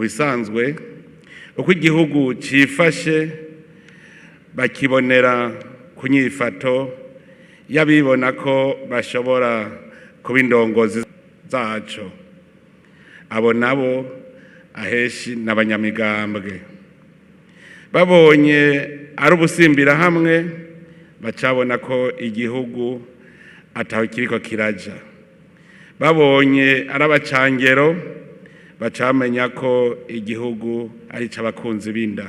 bisanzwe uko igihugu cifashe bakibonera ku nyifato y'abibona ko bashobora kuba indongozi zaco. Abo nabo aheshi n'abanyamigambwe babonye ari ubusimbira hamwe bacabona ko igihugu ataho kiriko kiraja. Babonye ari abacangero bacamenya ko igihugu ari c'abakunzi b'inda.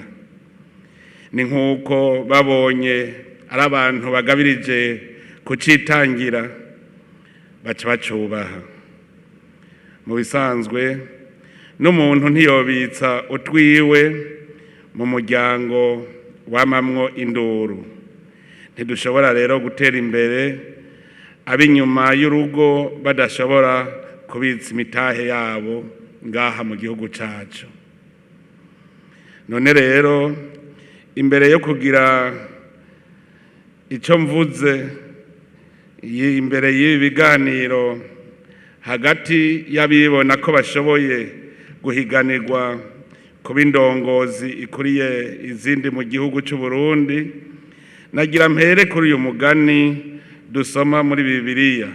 Ni nk'uko babonye ari abantu bagabirije kucitangira baca bacubaha. Mu bisanzwe n'umuntu ntiyobitsa utwiwe mu muryango wamamwo induru. Ntidushobora rero gutera imbere ab'inyuma y'urugo badashobora kubitsa imitahe yabo ngaha mu gihugu cacu. None rero imbere yo kugira ico mvuze imbere y'ibi biganiro hagati y'abibona ko bashoboye guhiganirwa kuba indongozi ikuriye izindi mu gihugu c'u Burundi, nagira mpere kuri uyu mugani dusoma muri Bibiliya.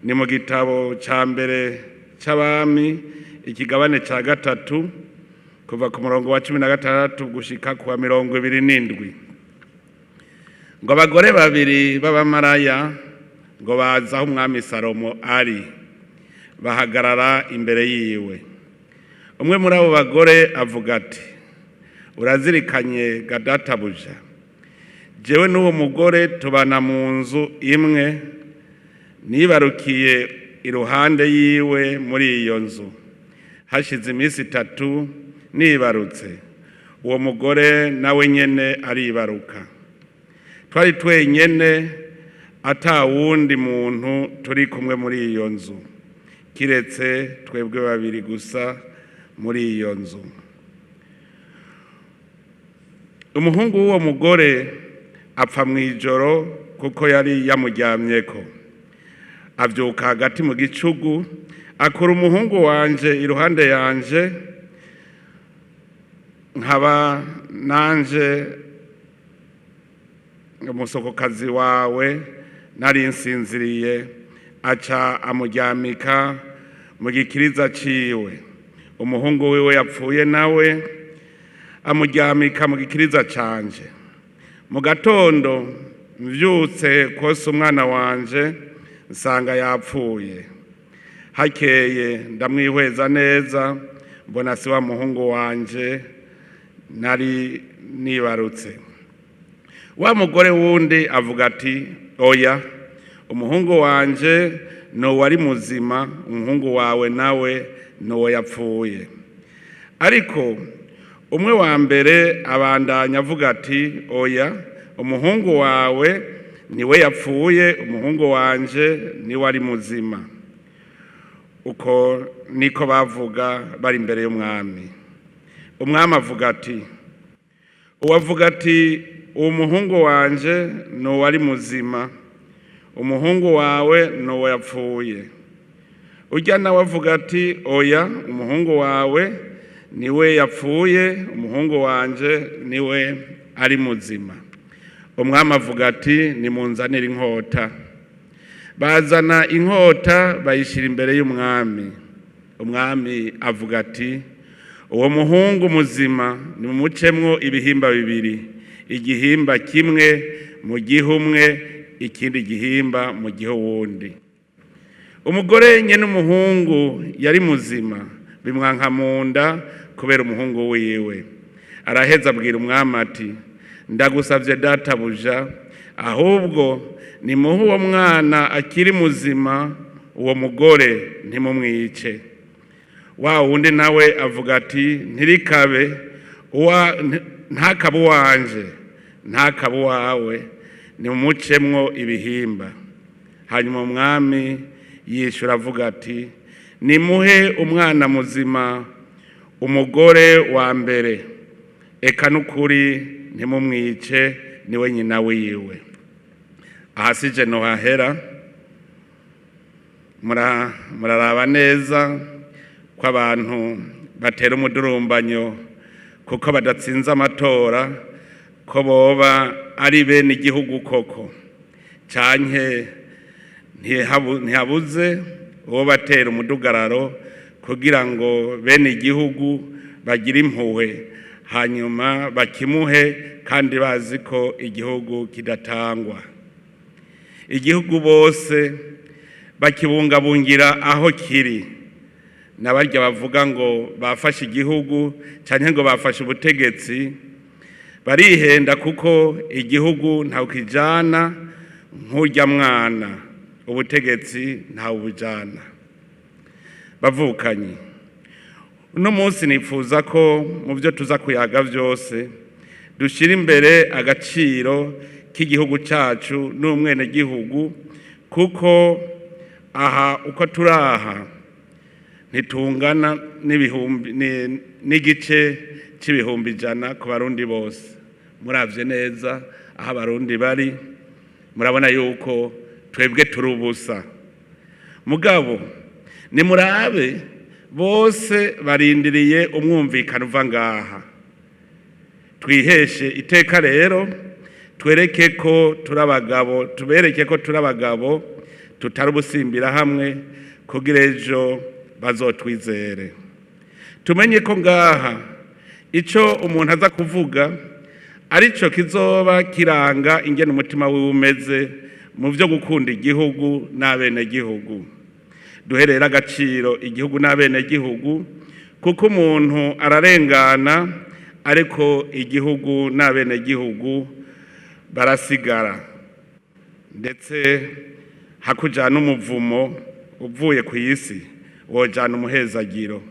Ni mu gitabo ca mbere c'Abami ikigabane ca 3 kuva ku murongo wa 16 gushika ku wa 27. Ngo abagore babiri b'abamaraya ngo baza aho umwami Salomo ari, bahagarara imbere yiwe. Umwe muri abo bagore avuga ati, urazirikanye gadatabuja, jewe n'uwo mugore tubana mu nzu imwe, nibarukiye iruhande yiwe muri iyo nzu. Hashize iminsi 3 nibarutse, uwo mugore nawe nyene aribaruka. Twari twenyene ata wundi muntu turi kumwe muri iyo nzu, kiretse twebwe babiri gusa muri iyo nzu. Umuhungu w'uwo mugore apfa mw'ijoro kuko yari yamuryamyeko. Avyuka hagati mu gicugu, akora umuhungu wanje iruhande yanje, nkaba nanje umusokokazi wawe nari nsinziriye, aca amuryamika mu gikiriza ciwe. Umuhungu wiwe yapfuye nawe amuryamika mu gikiriza canje. Mu gatondo mvyutse kose umwana wanje nsanga yapfuye. Hakeye ndamwihweza neza, mbona si wa muhungu wanje nari nibarutse. Wa mugore wundi avuga ati, oya, umuhungu wanje no wari muzima, umuhungu wawe nawe no yapfuye. Ariko umwe wa mbere abandanya avuga ati, oya, umuhungu wawe niwe yapfuye, umuhungu wanje niwe ari muzima. Uko niko bavuga bari imbere y'umwami. Umwami avuga ati, uwavuga ati uwo muhungu wanje no wari muzima, umuhungu wawe no yapfuye. Urya nawe avuga ati, oya, umuhungu wawe niwe yapfuye, umuhungu wanje niwe ari muzima. Umwami avuga ati, nimunzanire inkota. Bazana inkota bayishira imbere y'umwami. Umwami avuga ati, uwo muhungu muzima nimumucemwo ibihimba bibiri, igihimba kimwe mu gihe umwe, ikindi gihimba mu gihe wundi. Umugore nyene umuhungu yari muzima, bimwanka mu nda kubera umuhungu wiwe. Araheza abwira umwami ati, ndagusavye databuja, ahubwo nimuhe uwo mwana akiri muzima, uwo mugore ntimumwice. Wa wundi nawe avuga ati, ntirikabe, ntakabe uwanje, ntakabe uwawe, nimumucemwo ibihimba. Hanyuma umwami yishura avuga ati, nimuhe umwana muzima umugore wa mbere, eka n'ukuri ntimumwice, niwe nyina wiwe. Ahasije no hahera, muraraba neza ko abantu batera umudurumbanyo kuko badatsinze amatora ko boba ari bene igihugu koko canke ntihabuze uwo batera umudugararo kugira ngo bene igihugu bagire impuhwe hanyuma bakimuhe kandi bazi ko igihugu kidatangwa. Igihugu bose bakibungabungira aho kiri, nabarya bavuga ngo bafashe igihugu canke ngo bafashe ubutegetsi barihenda, kuko igihugu ntawe kijana nk'urya mwana, ubutegetsi ntawe bujana. Bavukanye, uno munsi nifuza ko mu byo tuza kuyaga byose dushira imbere agaciro k'igihugu cyacu n'umwene gihugu, kuko aha uko turaha ntitungana n'igice c'ibihumbi 100 ku barundi bose. Muravye neza aho abarundi bari, murabona yuko twebwe turubusa. Mugabo nimurabe bose barindiriye umwumvikano uva ngaha. Twiheshe iteka rero, tubereke ko turabagabo tutari ubusimbira hamwe kugira ejo bazotwizere. Tumenye ko ngaha ico umuntu aza kuvuga arico kizoba kiranga ingene umutima wiwe umeze mu byo gukunda igihugu n'abene gihugu. Duherera agaciro igihugu n'abene gihugu, kuko umuntu ararengana ariko igihugu n'abene gihugu barasigara, ndetse hakujana umuvumo uvuye ku isi wojana umuhezagiro.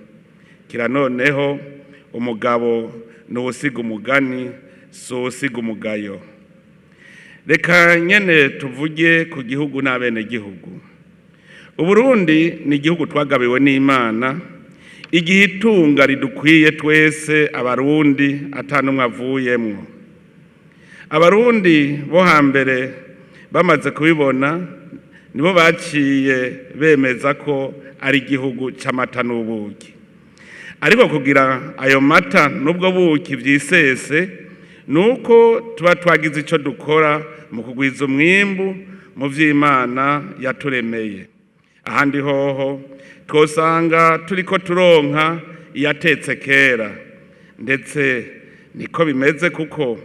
Kira noneho umugabo n'uwusiga umugani si uwusiga umugayo. Reka nyene tuvuge ku gihugu n'abene gihugu. Uburundi ni igihugu twagabiwe n'Imana, igihe itunga ridukwiye twese abarundi atanumwe avuyemwo. Abarundi bo hambere bamaze kubibona nibo baciye bemeza ko ari igihugu c'amata n'ubuki. Ariko kugira ayo mata n'ubwo buki vyisese, nuko tuba twagize ico dukora mu kugwiza umwimbu mu vy'Imana yaturemeye. Ahandi hoho twosanga turiko turonka iyatetse kera, ndetse niko bimeze, kuko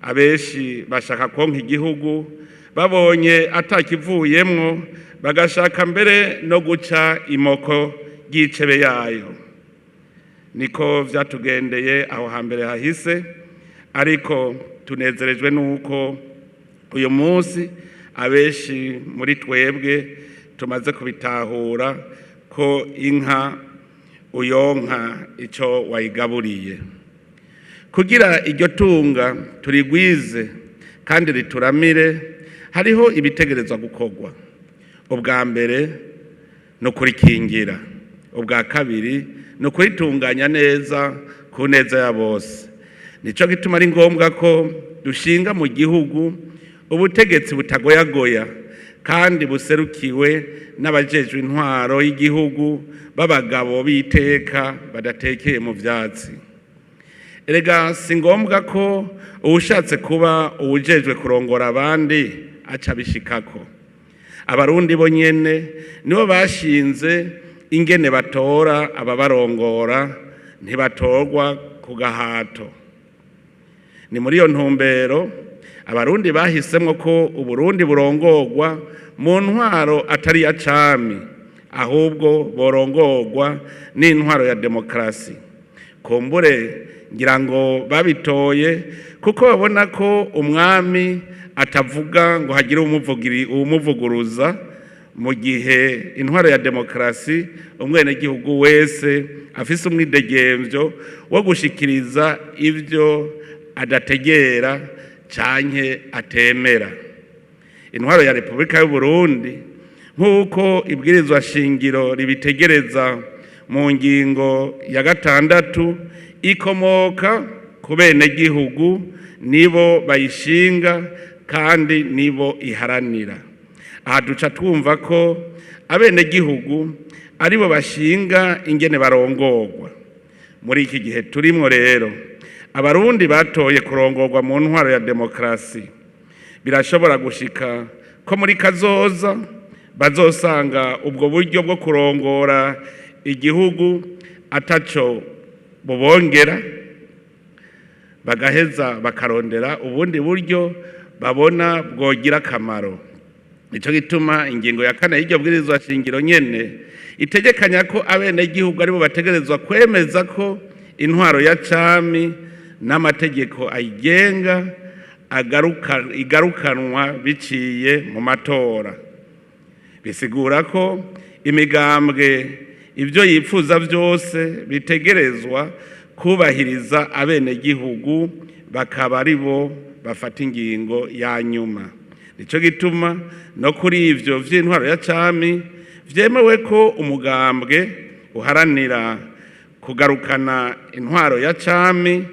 abeshi bashaka konka igihugu babonye atakivuyemwo, bagashaka mbere no guca imoko y'icebe yayo. Niko vyatugendeye aho hambere hahise, ariko tunezerejwe nuko uyu munsi abeshi muri twebwe tumaze kubitahura ko inka uyonka ico wayigaburiye. Kugira iryo tunga turigwize kandi rituramire, hariho ibitegerezwa gukorwa. Ubwa mbere no kurikingira, ubwa kabiri no kuritunganya neza ku neza ya bose. Nico gituma ari ngombwa ko dushinga mu gihugu ubutegetsi butagoyagoya kandi buserukiwe n'abajejwe intwaro y'igihugu b'abagabo b'iteka badatekeye mu vyatsi. Erega si ngombwa ko uwushatse kuba uwujejwe kurongora abandi aca bishikako. Abarundi bo nyene nibo bashinze ingene batora ababarongora, ntibatorwa ku gahato. Ni muri iyo ntumbero abarundi bahisemwo ko Uburundi burongorwa mu ntwaro atari ya cami, ahubwo borongorwa n'intwaro ya demokrasi. Kumbure ngira ngo babitoye kuko babona ko umwami atavuga ngo hagire umuvuguruza, mu gihe intwaro ya demokrasi umwene gihugu wese afise umwidegemvyo wo gushikiriza ivyo adategera canke atemera. Intwaro ya Repubulika y'u Burundi nk'uko ibwirizwa shingiro ribitegereza mu ngingo ya 6 ikomoka ku bene gihugu, nibo bayishinga kandi nibo iharanira. Aha duca twumva ko abene gihugu aribo bashinga ingene barongorwa. muri iki gihe turimo rero abarundi batoye kurongorwa mu ntwaro ya demokarasi birashobora gushika ko muri kazoza bazosanga ubwo buryo bwo kurongora igihugu ataco bubongera bagaheza bakarondera ubundi buryo babona bwogira akamaro. Nico gituma ingingo ya 4 y'iryo bwirizwa shingiro nyene itegekanya ko abenegihugu aribo bategerezwa kwemeza ko intwaro ya cami n'amategeko ayigenga igarukanwa biciye mu matora. Bisigura ko imigambwe ibyo yifuza byose bitegerezwa kubahiriza abenegihugu bakaba aribo bafata ingingo ya nyuma. Nico gituma no kuri ivyo vy'intwaro ya cami vyemewe ko umugambwe uharanira kugarukana intwaro ya cami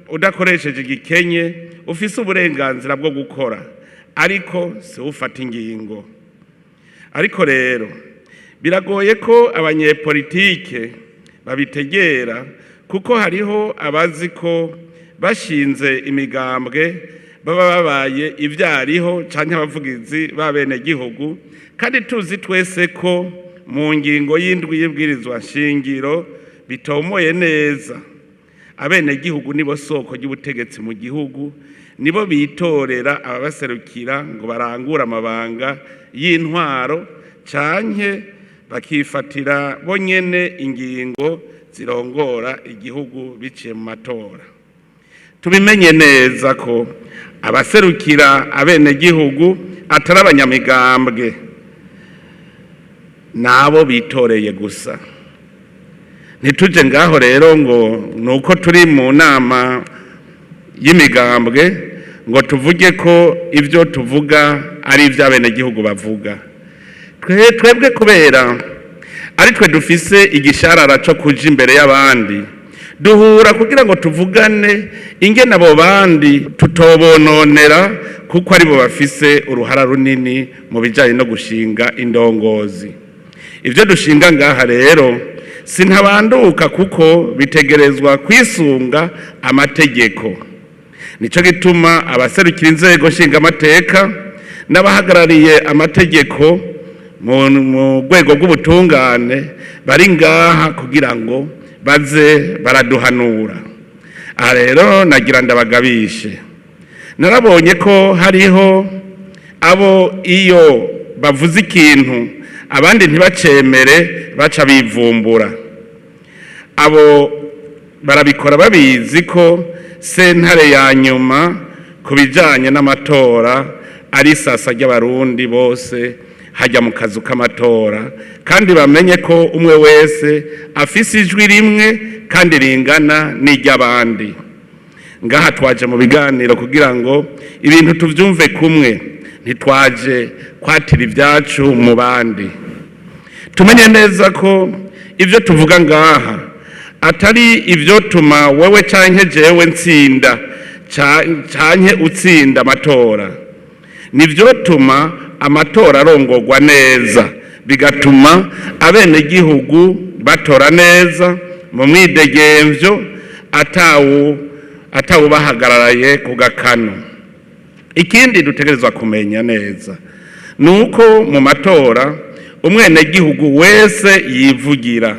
udakoresheje igikenye ufise uburenganzira bwo gukora ariko si ufata ingingo. Ariko rero biragoye ko abanyepolitike babitegera kuko hariho abazi ko bashinze imigambwe baba babaye ivyariho canke abavugizi b'abenegihugu, kandi tuzi twese ko mu ngingo y'indwi y'ibwirizwa shingiro bitomoye neza abenegihugu nibo soko ry'ubutegetsi mu gihugu, nibo bitorera ababaserukira ngo barangure amabanga y'intwaro canke bakifatira bonyene ingingo zirongora igihugu biciye mu matora. Tubimenye neza ko abaserukira abenegihugu atari abanyamigambwe, nabo bitoreye gusa. Ntituje ngaho rero ngo nuko turi mu nama y'imigambwe ngo tuvuge ko ivyo tuvuga ari ivy'abenegihugu bavuga. Twebwe kubera ari twe dufise igisharara co kuja imbere y'abandi, duhura kugira ngo tuvugane ingene abo bandi tutobononera kuko aribo bafise uruhara runini mu bijanye no gushinga indongozi. Ivyo dushinga ngaha rero sintabanduka kuko bitegerezwa kwisunga amategeko. Nico gituma abaserukira inzego nshinga amateka n'abahagarariye amategeko mu rwego rw'ubutungane bari ngaha kugira ngo baze baraduhanura. Aha rero nagira ndabagabishe, narabonye ko hariho abo iyo bavuze ikintu abandi ntibacemere baca bivumbura. Abo barabikora babizi ko sentare ya nyuma ku bijanye n'amatora ari sasa ry'abarundi bose hajya mu kazu k'amatora, kandi bamenye ko umwe wese afise ijwi rimwe kandi ringana n'iry'abandi. Ngaha twaje mu biganiro kugira ngo ibintu tuvyumve kumwe, ntitwaje kwatira ibyacu mu bandi. Tumenye neza ko ivyo tuvuga ngaha atari ivyo tuma wewe canke jewe ntsinda canke utsinda amatora, nivyo tuma amatora arongorwa neza, bigatuma abenegihugu batora neza mu mwidegemvyo atawubahagararaye ku gakano. Ikindi dutegerezwa kumenya neza nuko mu matora umwenegihugu wese yivugira,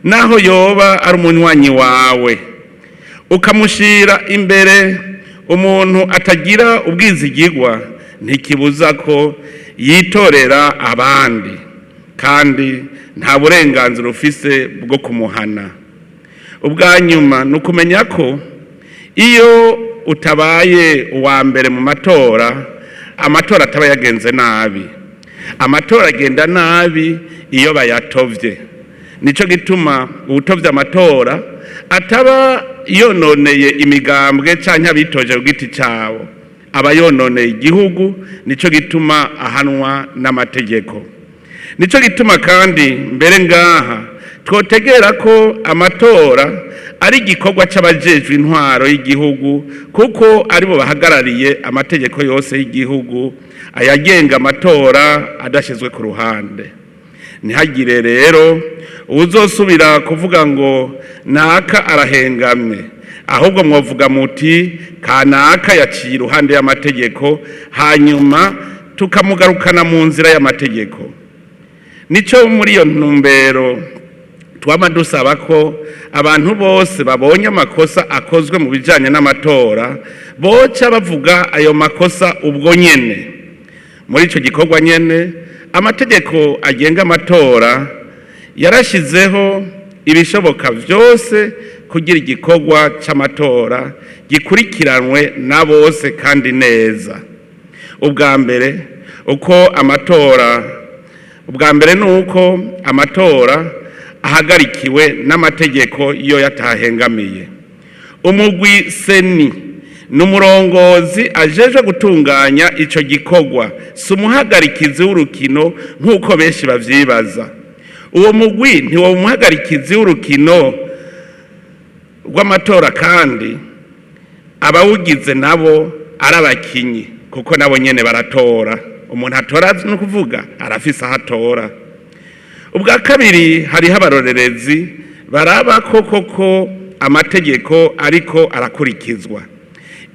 naho yoba ari umunywanyi wawe ukamushira imbere umuntu atagira ubwizigirwa, ntikibuza ko yitorera abandi kandi nta burenganzira ufise bwo kumuhana. Ubwa nyuma nukumenya ko iyo utabaye uwa mbere mu matora, amatora ataba yagenze nabi. Amatora agenda nabi iyo bayatovye. Nico gituma ubutovye amatora ataba yononeye imigambwe canke abitoje ku giti cabo, aba yononeye igihugu. Nico gituma ahanwa n'amategeko. Nico gituma kandi mbere ngaha twotegera ko amatora ari igikorwa c'abajejwe intwaro y'igihugu, kuko aribo bahagarariye amategeko yose y'igihugu ayagenga amatora adashizwe ku ruhande. ntihagire rero uzosubira kuvuga ngo naka arahengamye, ahubwo mwovuga muti kanaka yaciye iruhande y'amategeko, hanyuma tukamugarukana mu nzira y'amategeko. Nico muri iyo ntumbero twama dusaba ko abantu bose babonye amakosa akozwe mu bijanye n'amatora boca bavuga ayo makosa ubwo nyene. Muri ico gikorwa nyene amategeko agenga amatora yarashizeho ibishoboka vyose kugira igikorwa c'amatora gikurikiranwe na bose kandi neza. Ubwa mbere nuko amatora ahagarikiwe n'amategeko iyo yatahengamiye. Umugwi seni n'umurongozi ajejwe gutunganya ico gikorwa, si umuhagarikizi w'urukino nk'uko benshi bavyibaza. Uwo mugwi ntiwo umuhagarikizi w'urukino rw'amatora, kandi abawugize nabo ari abakinyi, kuko nabo nyene baratora. Umuntu atora no kuvuga arafise aho atora. Ubwa kabiri hariho abarorerezi baraba koko amategeko ariko arakurikizwa.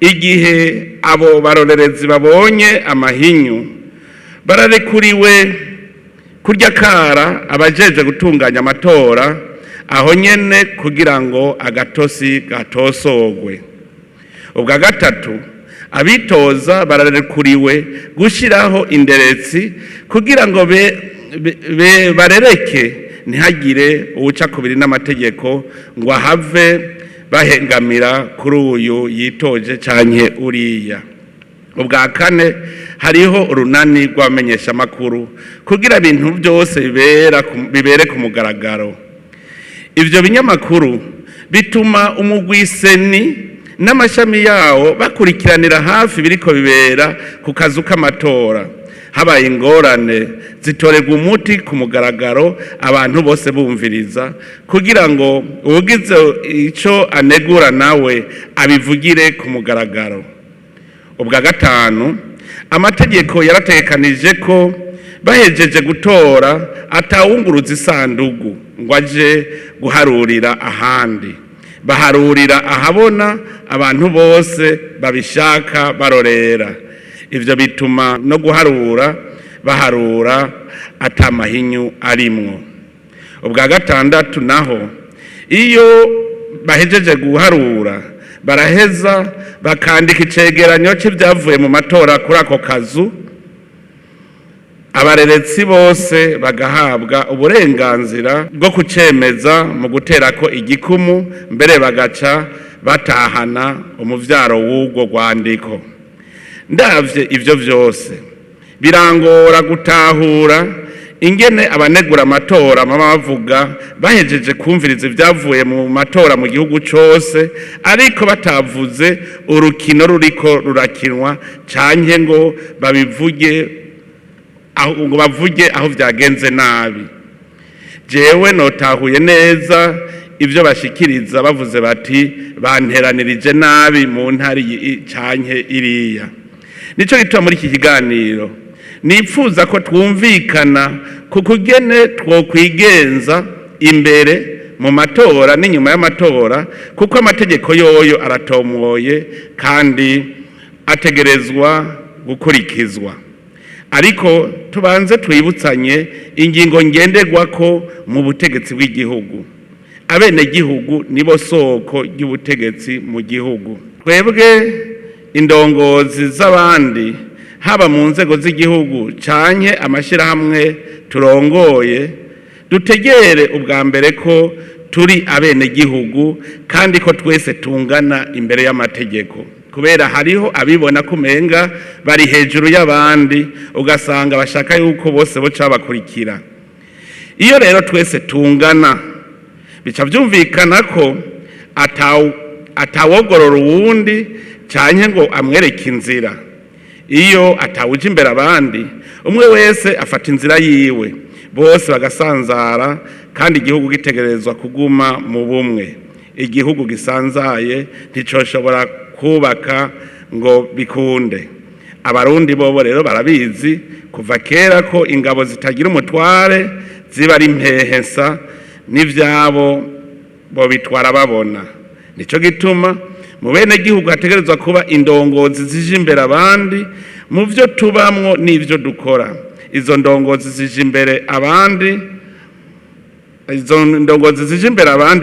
Igihe abo barorerezi babonye amahinyu, bararekuriwe kurya kara abajeje gutunganya amatora aho nyene kugira ngo agatosi gatosogwe. Ubwa gatatu abitoza bararekuriwe gushiraho inderetsi kugira ngo barereke ntihagire uwuca kubiri n'amategeko ngo ahave bahengamira kuri uyu yitoje canke uriya. Ubwa kane hariho urunani rw'abamenyesha makuru kugira ibintu byose bibere ku mugaragaro. Ivyo binyamakuru bituma umugwi seni n'amashami yawo bakurikiranira hafi biriko bibera ku kazu k'amatora. Habaye ingorane zitorerwa umuti ku mugaragaro, abantu bose bumviriza, kugira ngo ugize ico anegura nawe abivugire ku mugaragaro. Ubwa gatanu amategeko yaratekanije ko bahejeje gutora atawunguruza isandugu ngo aje guharurira ahandi, baharurira ahabona abantu bose babishaka barorera. Ivyo bituma no guharura baharura atamahinyu arimwo. Ubwa gatandatu naho iyo bahejeje guharura baraheza bakandika icegeranyo c'ivyavuye mu matora kuri ako kazu, abarerezi bose bagahabwa uburenganzira bwo kucemeza mu guterako igikumu, mbere bagaca batahana umuvyaro w'ubwo rwandiko. Ndavye ivyo vyose birangora gutahura ingene abanegura amatora mama bavuga bahejeje kumviriza ivyavuye mu matora mu gihugu cose, ariko batavuze urukino ruriko rurakinwa canke ngo bavuge aho vyagenze nabi. Jewe notahuye neza ivyo bashikiriza bavuze bati banteranirije nabi mu ntari canke iriya. Nico gituma muri iki kiganiro nipfuza ko twumvikana ku kugene twokwigenza imbere mu matora n'inyuma y'amatora, kuko amategeko yoyo aratomoye kandi ategerezwa gukurikizwa. Ariko tubanze twibutsanye ingingo ngenderwako mu butegetsi bw'igihugu. Abene gihugu nibo soko ry'ubutegetsi mu gihugu. Twebwe indongozi z'abandi, haba mu nzego z'igihugu canke amashirahamwe turongoye, dutegere ubwa mbere ko turi abene gihugu kandi ko twese tungana imbere y'amategeko. Kubera hariho abibona kumenga bari hejuru y'abandi, ugasanga bashaka yuko bose boca bakurikira. Iyo rero twese tungana, bica vyumvikana ko atawogorora uwundi canke ngo amwereke inzira. Iyo atawuja imbere abandi, umwe wese afata inzira yiwe, bose bagasanzara, kandi igihugu gitegerezwa kuguma mu bumwe. Igihugu gisanzaye nticoshobora kubaka ngo bikunde. Abarundi bobo rero barabizi kuva kera ko ingabo zitagira umutware ziba ari mpehesa n'ivyabo bo bitwara babona. Nico gituma mu bene gihugu hategerezwa kuba indongozi zije imbere abandi mu vyo tubamwo n'ivyo dukora. Izo ndongozi zije imbere abandi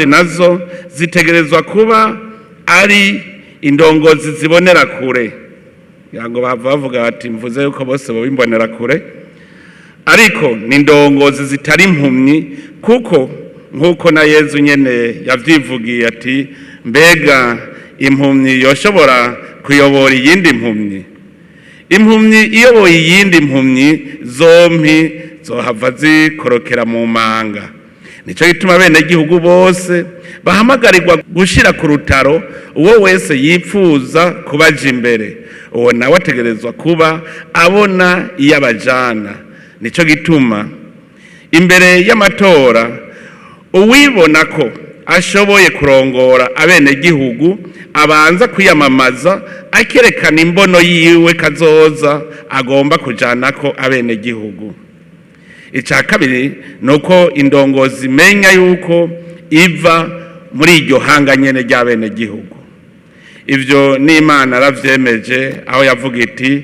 nazo zitegerezwa kuba ari indongozi zibonera kure. Yango bavuga bati mvuze yuko bose bo bimbonera kure, ariko ni indongozi zitari impumyi, kuko nkuko na Yezu nyene yavyivugiye ati mbega impumyi yoshobora kuyobora iyindi impumyi? Impumyi iyoboye iyindi impumyi zompi zohava zikorokera mu manga. Nico gituma bene gihugu bose bahamagarirwa gushira ku rutaro uwo wese yipfuza kubaja imbere. Uwo nawe ategerezwa kuba abona iyabajana. Nico gituma imbere y'amatora uwibona ko ashoboye kurongora abene gihugu abanza kwiyamamaza akerekana imbono yiwe kazoza agomba kujanako abene gihugu. Ica kabiri nuko indongozi imenya yuko iva muri iryo hanga nyene ry'abene gihugu. Ivyo n'Imana aravyemeje aho yavuga iti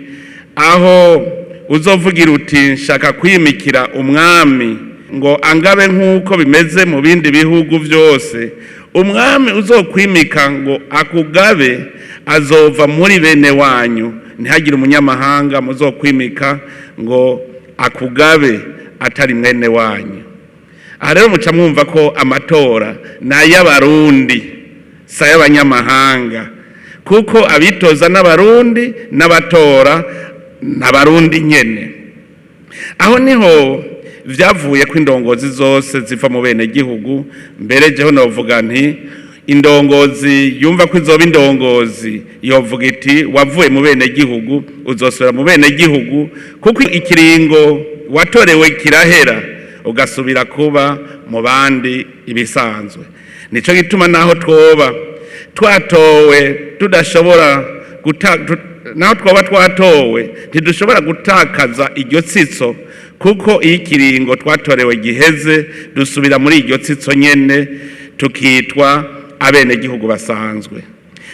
aho uzovugira uti nshaka kwimikira umwami ngo angabe nk'uko bimeze mu bindi bihugu vyose, umwami uzokwimika ngo akugabe azova muri bene wanyu, ntihagire umunyamahanga muzokwimika ngo akugabe atari mwene wanyu. Aha rero muca mwumva ko amatora n'ay'abarundi si ay'abanyamahanga, kuko abitoza n'abarundi n'abatora n'abarundi nyene. Aho niho vyavuye ko indongozi zose ziva mu bene gihugu. Mbere jeho novuga nti indongozi yumva ko izoba indongozi yovuga iti wavuye mu bene gihugu uzosubira mu bene gihugu, kuko ikiringo watorewe kirahera ugasubira kuba mu bandi ibisanzwe. Nico gituma naho twoba twatowe tudashobora naho twoba twatowe ntidushobora gutakaza iryo tsitso, kuko iyo ikiringo twatorewe giheze dusubira muri iryo tsitso nyene tukitwa abene gihugu basanzwe.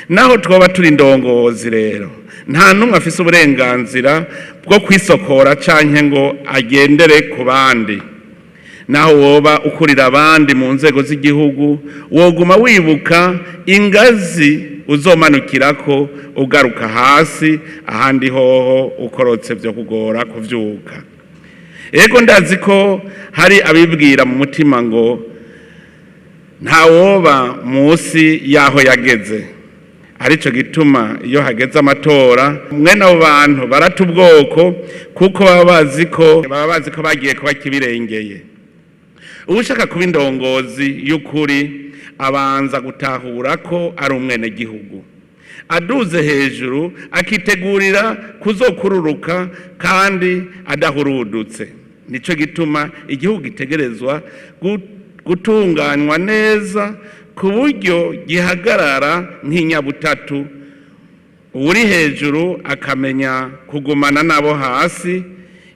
Naho twoba turi indongozi rero nta numwe afise uburenganzira bwo kwisokora canke ngo agendere ku bandi. Naho woba ukurira abandi mu nzego z'igihugu woguma wibuka ingazi uzomanukirako ugaruka hasi, ahandi hoho ukorotse vyo kugora kuvyuka. Ego ndazi ko hari abibwira mu mutima ngo nta woba musi yaho yageze. Arico gituma iyo hageze amatora mwene abo bantu barata ubwoko, kuko baba bazi ko bagiye kuba kibirengeye. Ushaka kuba indongozi y'ukuri abanza gutahura ko ari umwene gihugu, aduze hejuru akitegurira kuzokururuka kandi adahurudutse. Nico gituma igihugu gitegerezwa gutunganywa neza ku buryo gihagarara nk'inyabutatu, uri hejuru akamenya kugumana nabo hasi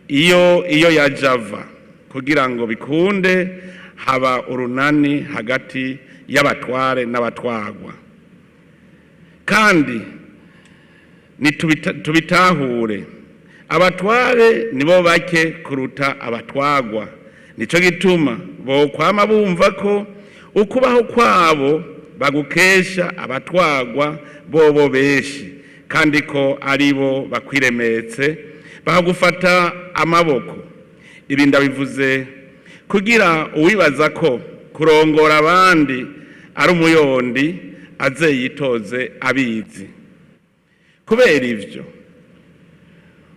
iyo yajava, kugira ngo bikunde haba urunani hagati y'abatware n'abatwagwa. Kandi tubitahure abatware nibo bake kuruta abatwagwa. Nico gituma bo kwama bumva ko ukubaho kwabo bagukesha abatwagwa bobo beshi, kandi ko aribo bakwiremetse bagufata amaboko. Ibi ndabivuze kugira uwibaza ko kurongora abandi ari umuyondi aze yitoze abizi. Kubera ivyo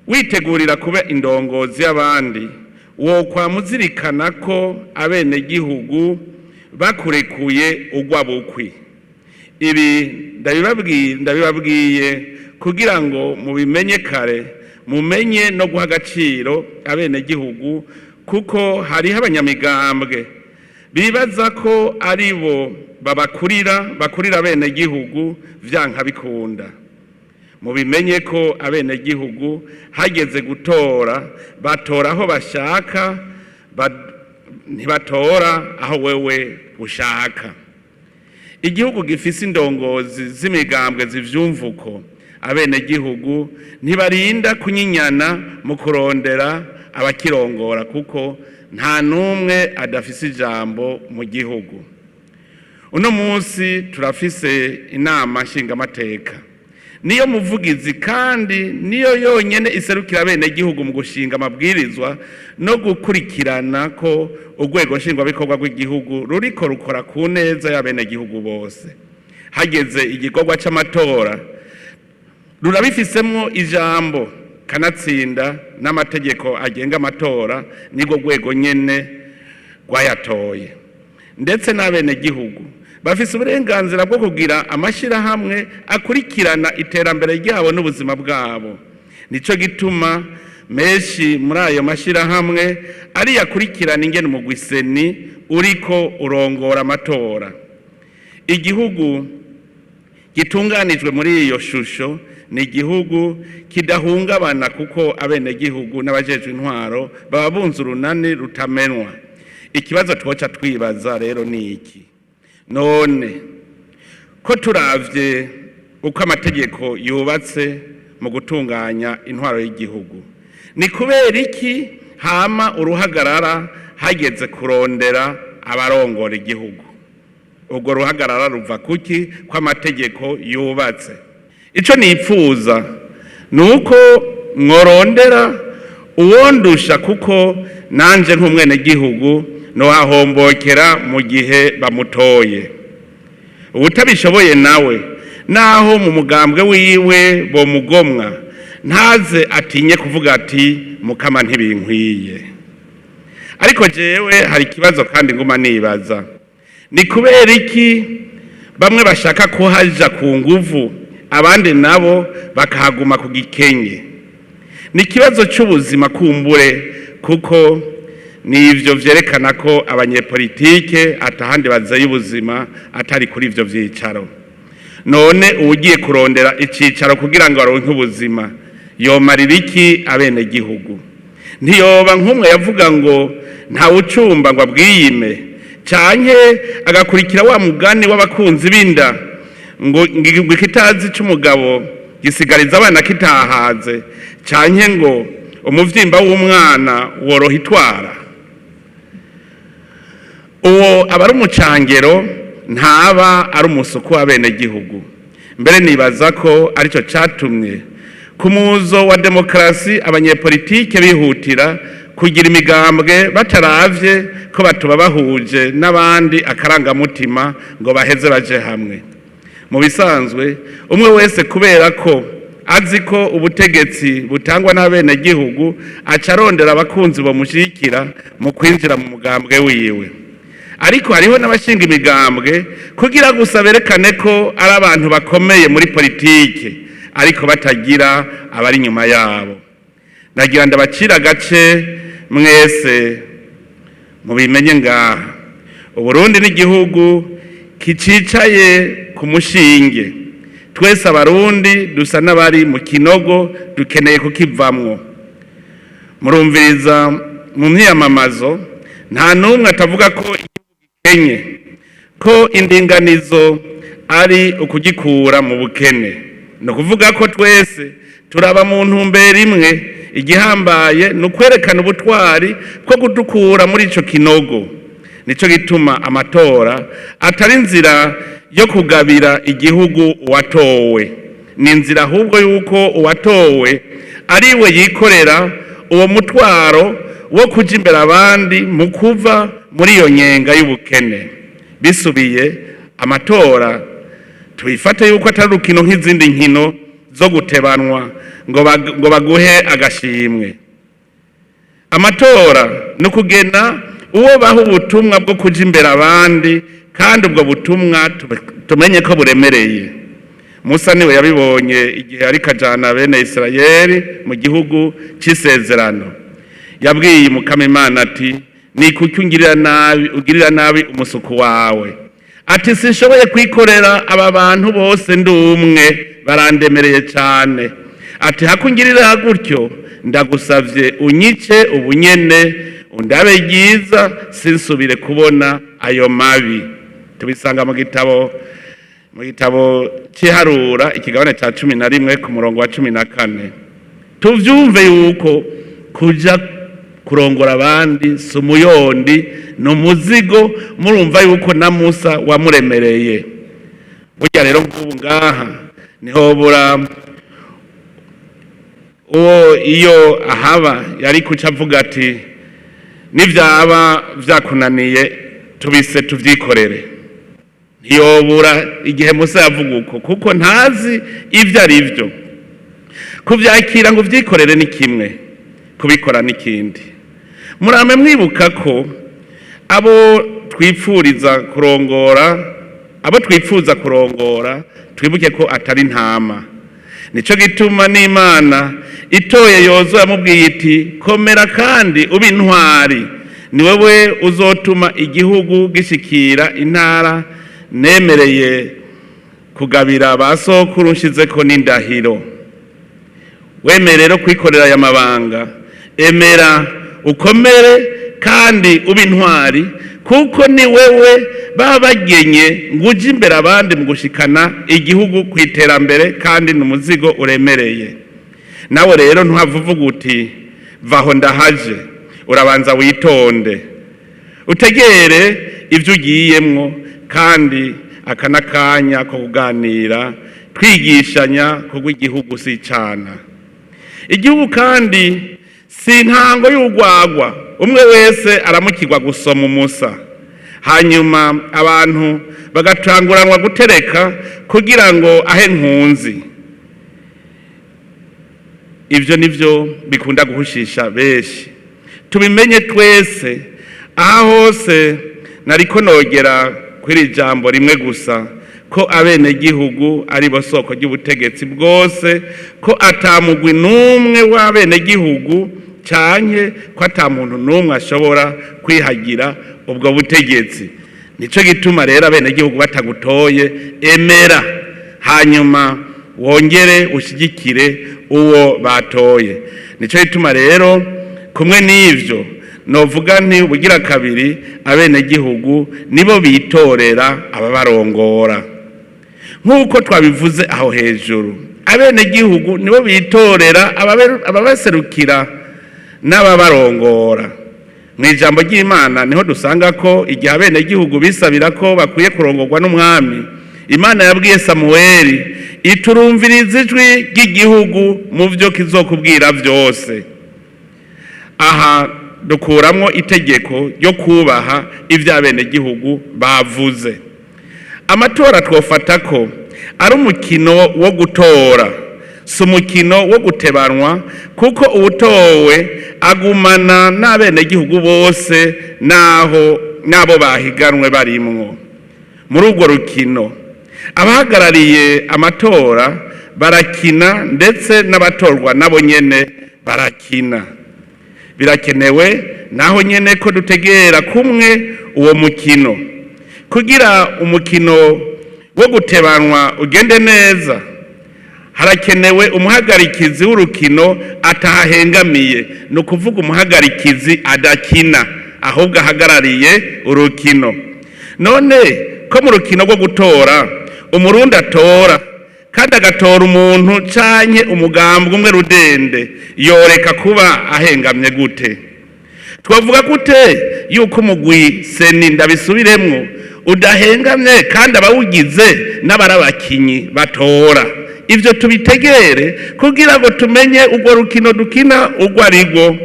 witegurira kuba indongozi y'abandi wo kwamuzirikana ko abene gihugu bakurekuye ugwa bukwi. Ibi ndabibabwiye kugira ngo mubimenye kare, mumenye no guha agaciro abene gihugu, kuko hariho abanyamigambwe bibaza ko aribo bakurira abene gihugu vyanka bikunda. Mubimenye ko abene gihugu hageze gutora batora aho bashaka, ntibatora aho wewe ushaka. Igihugu gifise indongozi z'imigambwe zivyumvuko, abene gihugu ntibarinda kunyinyana mu kurondera abakirongora kuko nta numwe adafise ijambo mu gihugu. Uno munsi turafise inama nshingamateka, niyo muvugizi kandi niyo yonyene iserukira abene gihugu mu gushinga amabwirizwa no gukurikirana ko urwego nshingwabikorwa rw'igihugu ruriko rukora ku neza y'abene gihugu bose. Hageze igikorwa c'amatora rurabifisemwo ijambo, kanatsinda n'amategeko agenga amatora nirwo rwego nyene rwayatoye. Ndetse n'abene gihugu bafise uburenganzira bwo kugira amashirahamwe akurikirana iterambere ryabo n'ubuzima bwabo. Nico gituma menshi muri ayo mashirahamwe ari yakurikirana ingene umugwiseni uriko urongora amatora. Igihugu gitunganijwe muri iyo shusho ni igihugu kidahungabana kuko abene gihugu n'abajejwe intwaro baba bunze urunani rutamenwa. Ikibazo twoca twibaza rero ni iki? None ko turavye uko amategeko yubatse mu gutunganya intwaro y'igihugu, ni kubera iki hama uruhagarara hageze kurondera abarongora igihugu? Ubwo ruhagarara ruva kuki ko amategeko yubatse? Ico nipfuza nuko mworondera uwondusha kuko nanje nk'umwene gihugu no ahombokera mu gihe bamutoye. Ubutabishoboye nawe naho mu mugambwe wiwe bo mugomwa ntaze atinye kuvuga ati mukama ntibinkwiye. Ariko jewe hari ikibazo kandi nguma nibaza, ni kubera iki bamwe bashaka kuhaja ku nguvu abandi nabo bakahaguma ku gikenye? Ni ikibazo c'ubuzima kumbure kuko nivyo vyerekana ko abanyepolitike atahandi bazaye ubuzima atari kuri ivyo vyicaro. None ugiye kurondera icicaro kugira ngo aronke ubuzima yomarira iki abene gihugu? Ntiyoba nk'umwe yavuga ngo nta ucumba ngo abwiyime, canke agakurikira wa mugani w'abakunzi binda ngo ikitazi c'umugabo gisigariza abana kitahaze, canke ngo umuvyimba w'umwana woroha itwara. Uwo aba ari umucangero, ntaba ari umusuku w'abene gihugu. Mbere nibaza ko arico catumye ku muzo wa demokarasi abanyepolitike bihutira kugira imigambwe bataravye ko batuba bahuje n'abandi akarangamutima ngo baheze baje hamwe. Mu bisanzwe umwe wese kubera ko azi ko ubutegetsi butangwa n'abene gihugu acarondera abakunzi bamushikira mu kwinjira mu mugambwe wiwe. Ariko hariho n'abashinga imigambwe kugira gusa berekane ko ari abantu bakomeye muri politike ariko batagira abari nyuma yabo. Nagira ndabacira agace mwese mubimenye ngaha, Uburundi n'igihugu kicicaye ku mushinge. Twese abarundi dusa n'abari mu kinogo dukeneye kukivamwo. Murumviriza mu myiyamamazo nta numwe atavuga ko igihugu gikenye, ko indinganizo ari ukugikura mu bukene. No kuvuga ko twese turaba mu ntumbero imwe, igihambaye no kwerekana ubutwari ko kudukura muri ico kinogo. Nico gituma amatora atari inzira yo kugabira igihugu uwatowe, ni inzira ahubwo yuko uwatowe ariwe yikorera uwo mutwaro wo kuja imbere abandi mu kuva muri iyo nyenga y'ubukene. Bisubiye amatora tuyifate yuko atari urukino nk'izindi nkino zo gutebanwa ngo baguhe agashimwe. Amatora no kugena uwo baha ubutumwa bwo kuja imbere abandi, kandi ubwo butumwa tumenye ko buremereye. Musa niwe yabibonye igihe ari kajana bene Isirayeli mu gihugu c'isezerano. Yabwiye Mukama Imana ati, ni kuki ugirira nabi umusuku wawe? Ati sinshoboye kwikorera aba bantu bose ndumwe, barandemereye cyane. Ati hakungirira gutyo ndagusavye unyice ubunyene undabe ryiza sinsubire kubona ayo mabi. Tubisanga mu gitabo cy'iharura ikigabane cya 11 ku murongo wa 14. Tuvyumve yuko kuja kurongora abandi sumuyondi no muzigo, murumva yuko na Musa wamuremereye. Burya rero ngubu ngaha niho bura uwo iyo ahaba yari kuca avuga ati nivyaba vyakunaniye tubise tuvyikorere. Ntiyobura igihe Musa yavuga uko, kuko ntazi ivyo ari byo. Kuvyakira ngo vyikorere ni kimwe, kubikora n'ikindi. Murame mwibuka ko abo twipfuza kurongora twibuke ko atari ntama. Nico gituma n'Imana itoye Yozuwe yamubwiye iti komera kandi ubi intwari, ni wewe uzotuma igihugu gishikira intara nemereye kugabira basokuru nshizeko n'indahiro. Wemerero kwikorera aya mabanga, emera ukomere kandi ubi intwari, kuko ni wewe babagenye nguje imbere abandi mu gushikana igihugu kwiterambere kandi n'umuzigo uremereye. Nawe rero ntuhavuvuga uti vaho ndahaje, urabanza witonde utegere ivyo ugiyemwo, kandi akanakanya ko kuganira twigishanya kugwa igihugu si cana. Igihugu kandi si ntango y'urwagwa, umwe wese aramukirwa gusoma umusa, hanyuma abantu bagatanguranwa gutereka kugira ngo ahe nkunzi. Ivyo nivyo bikunda guhushisha benshi. Tubimenye twese, aha hose nariko nogera kwiri jambo rimwe gusa, ko abene gihugu ari bo soko ry'ubutegetsi bwose, ko atamugwi numwe w'abene gihugu canke ko atamuntu numwe ashobora kwihagira ubwo butegetsi. Nico gituma rero abene gihugu batagutoye, emera hanyuma wongere ushigikire uwo batoye. Nico gituma rero kumwe n'ivyo novuga nti ubugira kabiri abene gihugu nibo bitorera ababarongora. Nkuko twabivuze aho hejuru, abene gihugu nibo bitorera ababaserukira n'ababarongora. Mwijambo ry'Imana niho dusanga ko igihe abene gihugu bisabira ko bakwiye kurongorwa n'umwami, Imana yabwiye Samueli iturumviriza ijwi ry'igihugu mu vyo kizokubwira vyose. Aha dukuramwo itegeko ryo kubaha ivyo abene gihugu bavuze. Amatora twofata ko ari umukino wo gutora, si umukino wo gutebanwa, kuko uwutowe agumana n'abene gihugu bose nabo bahiganwe barimwo. Muri urwo rukino abahagarariye amatora barakina, ndetse n'abatorwa nabo nyene barakina. Birakenewe naho nyene ko dutegera kumwe uwo mukino. Kugira umukino wo gutebanwa ugende neza, harakenewe umuhagarikizi w'urukino atahengamiye, no kuvuga umuhagarikizi adakina ahubwo ahagarariye urukino. None ko mu rukino rwo gutora umurundi atora kandi agatora umuntu canke umugambwe umwe rudende, yoreka kuba ahengamye gute? Twavuga gute yuko umugwi seni ndabisubiremwo udahengamye kandi abawugize n'abarabakinyi batora? Ivyo tubitegere kugira ngo tumenye urwo rukino dukina urwo arirwo.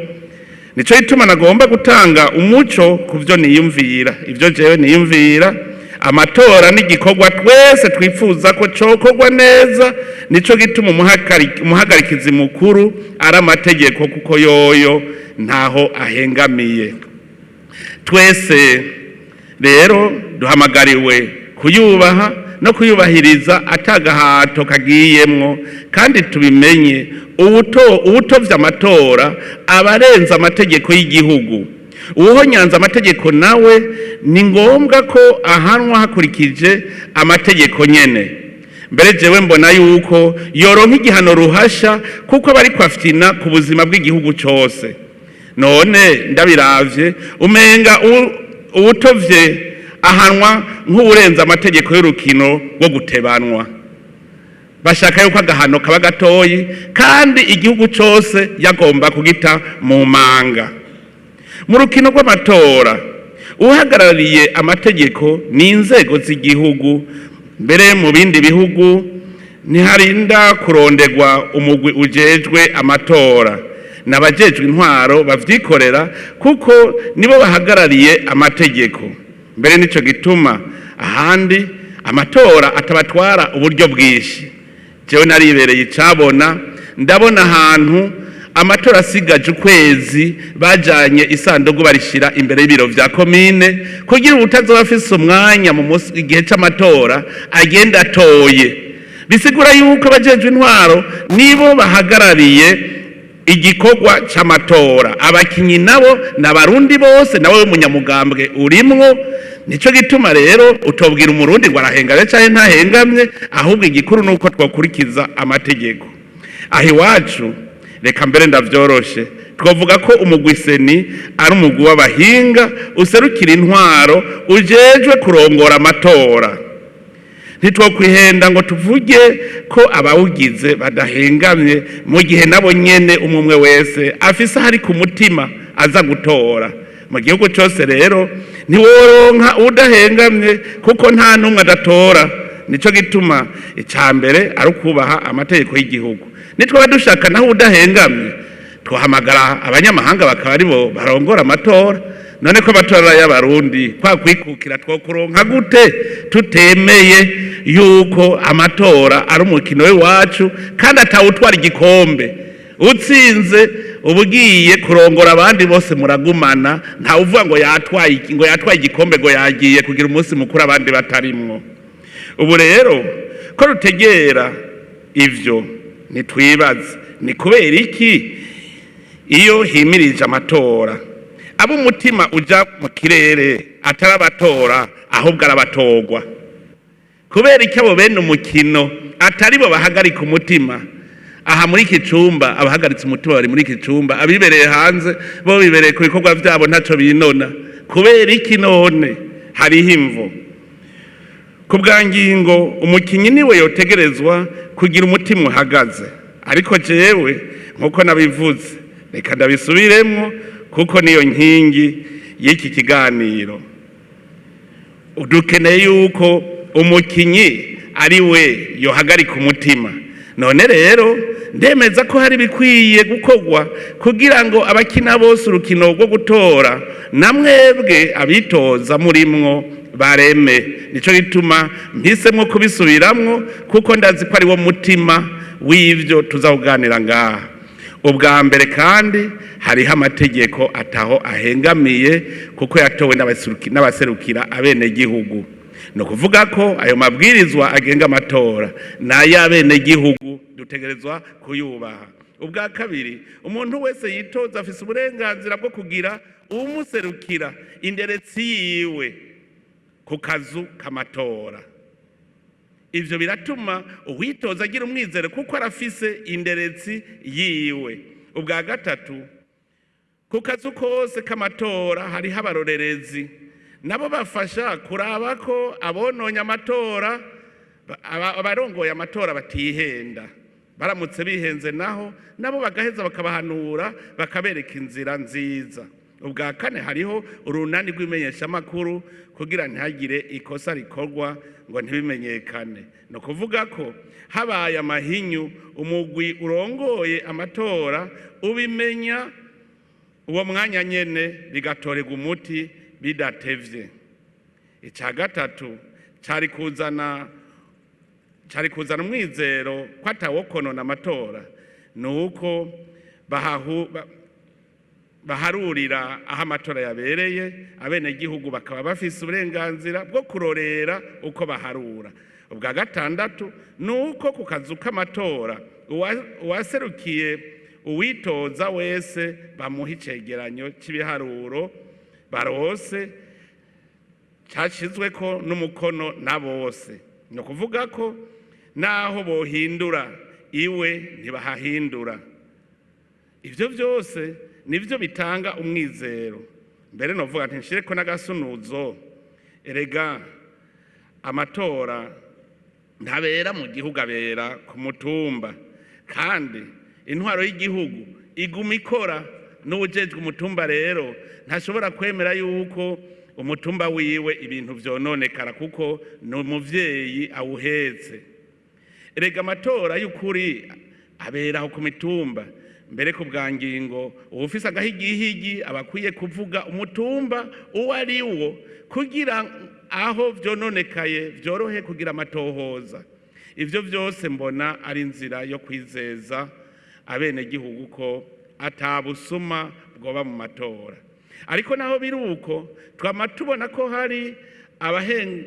Nico gituma nagomba gutanga umuco kuvyo niyumvira. Ivyo jewe niyumvira, amatora n'igikorwa twese twifuza ko cokorwa neza. Nico gituma umuhagarikizi mukuru ari amategeko, kuko yoyo ntaho ahengamiye. Twese rero duhamagariwe kuyubaha no kuyubahiriza atagahato kagiyemwo, kandi tubimenye uwutovya amatora abarenza amategeko y'igihugu. Uwuhonyanza amategeko nawe ni ngombwa ko ahanwa hakurikije amategeko nyene. Mbere jewe mbona yuko yoronka igihano ruhasha, kuko bari kwaftina ku buzima bw'igihugu cose. none ndabiravye umenga ubutovye ahanwa nk'uburenza amategeko y'urukino rwo gutebanwa. Bashaka yuko agahano kaba gatoyi kandi igihugu cyose yagomba kugita mu manga. Mu rukino rw'amatora uhagarariye amategeko ni inzego z'igihugu, mbere mu bindi bihugu ntiharinda kurondegwa umugwi ujejwe amatora n'abajejwe intwaro bavyikorera kuko nibo bahagarariye amategeko. Mbere nico gituma ahandi amatora atabatwara uburyo bwinshi. Jewe naribereye icabona ndabona ahantu amatora asigaje ukwezi bajanye isandugu barishira imbere y'ibiro vya komine kugira ubutazoba afise umwanya mu gihe c'amatora agenda atoye. Bisigura yuko abajejwe intwaro nibo bahagarariye igikorwa c'amatora. Abakinyi nabo n'abarundi bose, nawe w'umunyamugambwe urimwo. Nico gituma rero utobwira umurundi ngo arahengamye canke ntahengamye, ahubwo igikuru nuko twakurikiza amategeko. Aho iwacu reka mbere ndavyoroshe twavuga ko umugwiseni ari umugwi w'abahinga userukira intwaro ujejwe kurongora amatora. Ntitwokwihenda ngo tuvuge ko abawugize badahengamye mu gihe nabo nyene umwe wese afise hari ku mutima aza gutora. Mu gihugu cyose rero ntiworonka udahengamye kuko nta numwe adatora. Nico gituma icambere ari ukubaha amategeko y'igihugu. Nitwa dushaka naho udahengamye twahamagara abanyamahanga bakaba aribo barongora amatora. None ko amatora y'abarundi kwa kwikukira twokuronka gute tutemeye yuko amatora ari umukino w'iwacu kandi atawutwara igikombe? Utsinze ubugiye kurongora abandi bose muragumana, nta uvuga ngo yatwaye igikombe ngo yagiye kugira umunsi mukuru abandi batarimwo. Ubu rero ko rutegera ivyo nitwibaze ni kubera iki iyo himirije amatora abo umutima uja mu kirere atarabatora ahubwo arabatorwa? Kubera iki abo bene umukino atari bo bahagarika umutima? Aha muri iki cumba abahagaritse umutima bari muri iki cumba, abibereye hanze bo bibereye ku bikorwa vyabo ntaco binona. Kubera iki none? Hariho imvo. Ku bwa ngingo umukinyi niwe yotegerezwa kugira umutima uhagaze, ariko jewe nkuko nabivuze reka ndabisubiremwo kuko niyo nkingi y'iki kiganiro. Dukeneye yuko umukinyi ari we yohagarika umutima. None rero ndemeza ko hari bikwiye gukorwa kugira ngo abakina bose urukino rwo gutora namwebwe abitoza murimwo bareme. Nico gituma mpisemwo kubisubiramwo kuko ndazi ko ari wo mutima w'ivyo tuzakuganira ngaha. Ubwa mbere kandi hariho amategeko ataho ahengamiye kuko yatowe n'abaserukira abene gihugu. No kuvuga ko ayo mabwirizwa agenga amatora n'ay'abene gihugu dutegerezwa kuyubaha. Ubwa kabiri umuntu wese yitoza afise uburenganzira bwo kugira umuserukira inderetsi yiwe ku kazu k'amatora. Ivyo biratuma uwitoza agira umwizero kuko arafise inderetsi yiwe. Ubwa gatatu ku kazu kose k'amatora hariho abarorerezi nabo bafasha kuraba ko abononye amatora abarongoye amatora batihenda. Baramutse bihenze naho nabo bagaheza bakabahanura bakabereka inzira nziza. Ubwa kane hariho urunani rw'imenyesha makuru kugira ntihagire ikosa rikorwa ngo ntibimenyekane. No kuvuga ko habaye amahinyu umugwi urongoye amatora ubimenya uwo mwanya nyene bigatorega umuti bidatevye. Ica gatatu cari kuzana umwizero ko atawokonona amatora nuko baharurira aho amatora yabereye abene gihugu bakaba bafise uburenganzira bwo kurorera uko baharura. Ubwa gatandatu nuko ku kazu k'amatora uwaserukiye uwitoza wese bamuha icegeranyo cy'ibiharuro barose cashizweko n'umukono na bose. No kuvuga ko naho bohindura iwe ntibahahindura. Ivyo vyose nivyo bitanga umwizero. Mbere novuga nti nshireko n'agasunuzo, erega amatora ntabera mu gihugu, abera ku mutumba, kandi intwaro y'igihugu iguma ikora. N'uwujejwe umutumba rero ntashobora kwemera yuko umutumba wiwe ibintu vyononekara, kuko ni umuvyeyi awuhetse. Erega amatora y'ukuri aberaho ku mitumba. Mbere ku bwa ngingo uwufise agahigihigi abakwiye kuvuga umutumba uwo ari wo, kugira aho vyononekaye vyorohe kugira amatohoza. Ivyo vyose mbona ari inzira yo kwizeza abenegihugu ko atabusuma bwoba mu matora. Ariko naho biruko twama tubona ko hari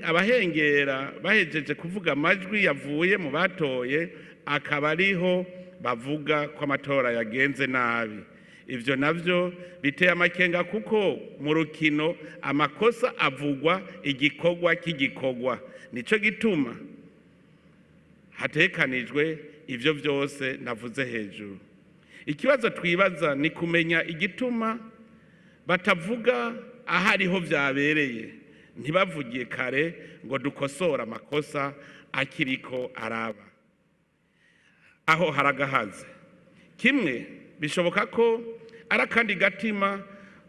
abahengera bahejeje kuvuga amajwi yavuye mu batoye, akaba ariho bavuga ko amatora yagenze nabi. Ivyo navyo biteye amakenga, kuko mu rukino amakosa avugwa igikorwa k'igikorwa. Nico gituma hatekanijwe ivyo vyose navuze hejuru. Ikibazo twibaza ni kumenya igituma batavuga ahariho vyabereye, ntibavugiye kare ngo dukosora amakosa akiriko araba. Aho haragahaze. Kimwe bishoboka ko arakandi gatima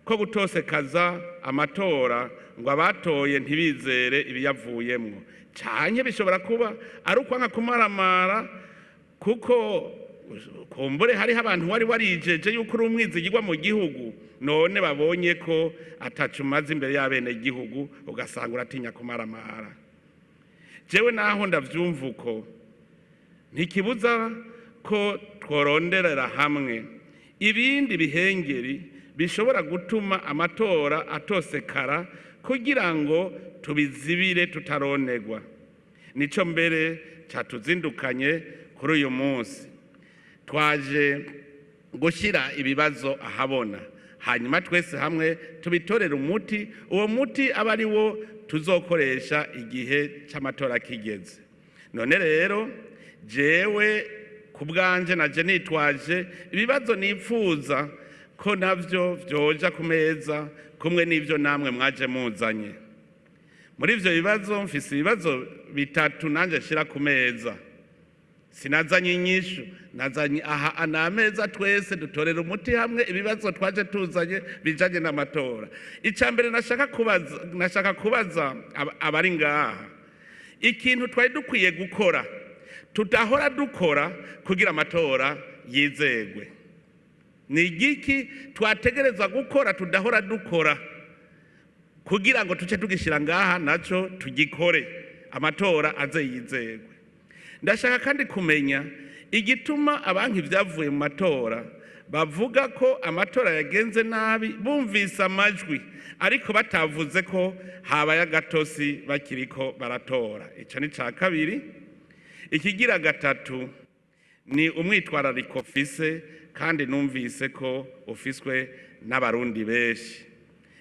ko gutosekaza amatora ngo abatoye ntibizere ibiyavuyemwo, canke bishobora kuba ari ukwanka kumaramara, kuko kumbure hariho abantu wari warijeje yuko uri umwizigirwa mu gihugu, none babonye ko atacu umaze imbere y'abenegihugu, ugasanga uratinya kumaramara. Jewe naho ndavyumva uko, ntikibuza ko tworonderera hamwe ibindi bihengeri bishobora gutuma amatora atosekara, kugira ngo tubizibire tutaronegwa. Nico mbere catuzindukanye kuri uyu munsi. Twaje gushyira ibibazo ahabona, hanyuma twese hamwe tubitorera umuti. Uwo muti aba ari wo tuzokoresha igihe cy'amatora kigeze. None rero jewe ku bwanje naje nitwaje ibibazo nipfuza ko navyo vyoja ku meza, kumwe n'ivyo namwe mwaje muzanye. Muri ivyo bibazo mfise ibibazo bitatu nanje shira ku meza. Sinazanye inyishu, nazanye aha anameza twese dutorera umuti hamwe ibibazo twaje tuzanye bijanye n'amatora. Icambere nashaka kubaza abari ngaha, ikintu twari dukwiye gukora tudahora dukora kugira amatora yizegwe. Ni igiki twategereza gukora tudahora dukora kugira ngo tuce tugishira ngaha naco tugikore, amatora aze yizegwe. Ndashaka kandi kumenya igituma abanki vyavuye mu matora bavuga ko amatora yagenze nabi, bumvise amajwi ariko batavuze ko habaye agatosi bakiriko baratora. Ico ni ca kabiri. Ikigira gatatu ni umwitwarariko ufise, kandi numvise ko ufiswe n'abarundi benshi.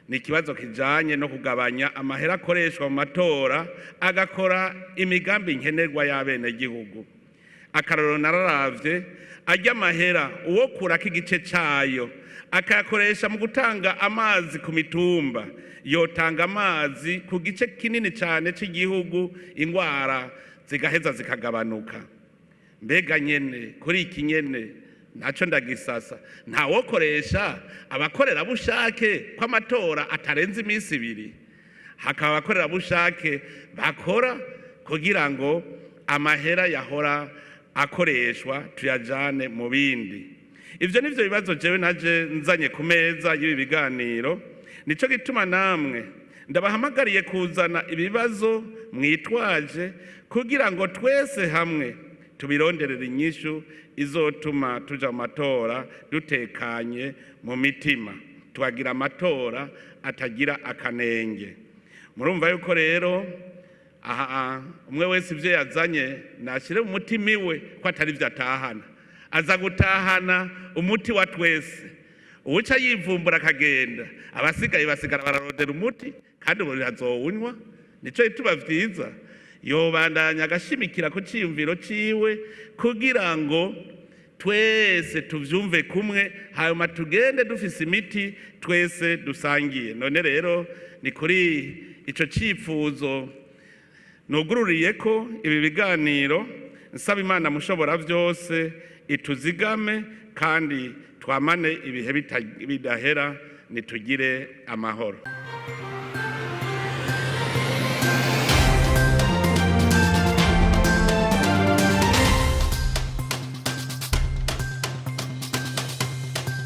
Ni ikibazo kijanye no kugabanya amahera akoreshwa mu matora, agakora imigambi nkenerwa y'abenegihugu. Akarorero nararavye, ajya amahera uwo kurako igice cayo akayakoresha mu gutanga amazi ku mitumba, yotanga amazi ku gice kinini cane c'igihugu, ingwara zigaheza zikagabanuka. Mbega nyene kuri iki nyene naco ndagisasa, ntawokoresha abakorera bushake ko amatora atarenze iminsi 2, hakaba abakorera bushake bakora kugira ngo amahera yahora akoreshwa tuyajane mu bindi. Ivyo nivyo bibazo jewe naje nzanye ku meza y'ibi biganiro. Nico gituma namwe ndabahamagariye kuzana ibibazo mwitwaje, kugira ngo twese hamwe tubironderera inyishu izotuma tuja mu matora dutekanye mu mitima, tukagira amatora atagira akanenge. Murumva yuko rero aha umwe wese ivyo yazanye nashire mu mutima iwe ko atari vyo atahana, aza gutahana umuti wa twese. Uwuca yivumbura akagenda, abasigaye basigara bararondera umuti, kandi ubu azowunywa. Nico gituma vyiza yobandanya agashimikira ku ciyumviro ciwe, kugira ngo twese tuvyumve kumwe, hanyuma tugende dufise imiti twese dusangiye. None rero ni kuri ico cifuzo nugururiye ko ibi biganiro, nsaba Imana mushobora vyose ituzigame kandi twamane ibihe bidahera, nitugire amahoro.